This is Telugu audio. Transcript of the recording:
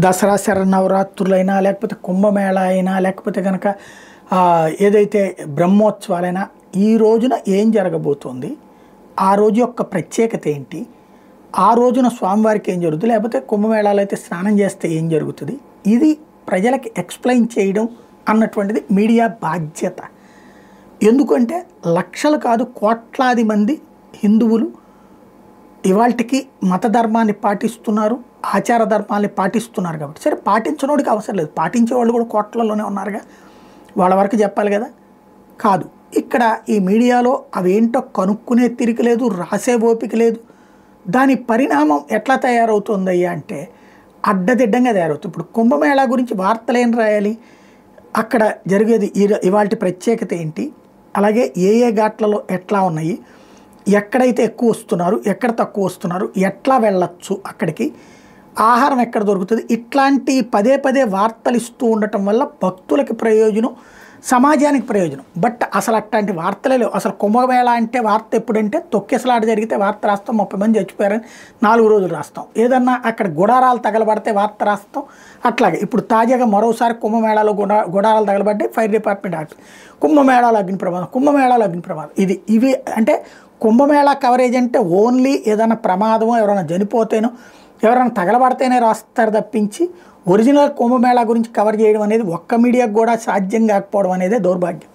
దసరా శరన్నవరాత్రులైనా లేకపోతే కుంభమేళా అయినా లేకపోతే కనుక ఏదైతే బ్రహ్మోత్సవాలైనా ఈ రోజున ఏం జరగబోతోంది, ఆ రోజు యొక్క ప్రత్యేకత ఏంటి, ఆ రోజున స్వామివారికి ఏం జరుగుతుంది, లేకపోతే కుంభమేళాలో అయితే స్నానం చేస్తే ఏం జరుగుతుంది, ఇది ప్రజలకి ఎక్స్ప్లెయిన్ చేయడం అన్నటువంటిది మీడియా బాధ్యత. ఎందుకంటే లక్షలు కాదు కోట్లాది మంది హిందువులు ఇవాళకి మత ధర్మాన్ని పాటిస్తున్నారు, ఆచార ధర్మాన్ని పాటిస్తున్నారు. కాబట్టి సరే పాటించడానికి అవసరం లేదు, పాటించే వాళ్ళు కూడా కోట్లలోనే ఉన్నారుగా, వాళ్ళ వరకు చెప్పాలి కదా. కాదు, ఇక్కడ ఈ మీడియాలో అవేంటో కనుక్కునే తిరిగి లేదు, రాసే ఓపిక లేదు. దాని పరిణామం ఎట్లా తయారవుతుందయ్యా అంటే అడ్డదిడ్డంగా తయారవుతుంది. ఇప్పుడు కుంభమేళా గురించి వార్తలు ఏం రాయాలి, అక్కడ జరిగేది ఇవాళ ప్రత్యేకత ఏంటి, అలాగే ఏ ఏ ఘాట్లలో ఎట్లా ఉన్నాయి, ఎక్కడైతే ఎక్కువ వస్తున్నారు, ఎక్కడ తక్కువ వస్తున్నారు, ఎట్లా వెళ్ళచ్చు అక్కడికి, ఆహారం ఎక్కడ దొరుకుతుంది, ఇట్లాంటి పదే పదే వార్తలు ఇస్తూ ఉండటం వల్ల భక్తులకి ప్రయోజనం, సమాజానికి ప్రయోజనం. బట్ అసలు అట్లాంటి వార్తలే లేవు. అసలు కుంభమేళా అంటే వార్త ఎప్పుడంటే తొక్కేసలాట జరిగితే వార్త రాస్తాం, 30 మంది చచ్చిపోయారని 4 రోజులు రాస్తాం, ఏదన్నా అక్కడ గుడారాలు తగలబడితే వార్త రాస్తాం. అట్లాగే ఇప్పుడు తాజాగా మరోసారి కుంభమేళాలో గుడారాలు తగలబడ్డాయి, ఫైర్ డిపార్ట్మెంట్ యాక్ట్, కుంభమేళాలో అగ్ని ప్రమాదం, కుంభమేళాలో అగ్ని ప్రమాదం. ఇవి అంటే కుంభమేళా కవరేజ్ అంటే ఓన్లీ ఏదైనా ప్రమాదమో ఎవరైనా చనిపోతేనో ఎవరైనా తగలబడితేనే రాస్తారు తప్పించి ఒరిజినల్ కుంభమేళా గురించి కవర్ చేయడం అనేది ఒక్క మీడియాకు కూడా సాధ్యం కాకపోవడం అనేది దౌర్భాగ్యం.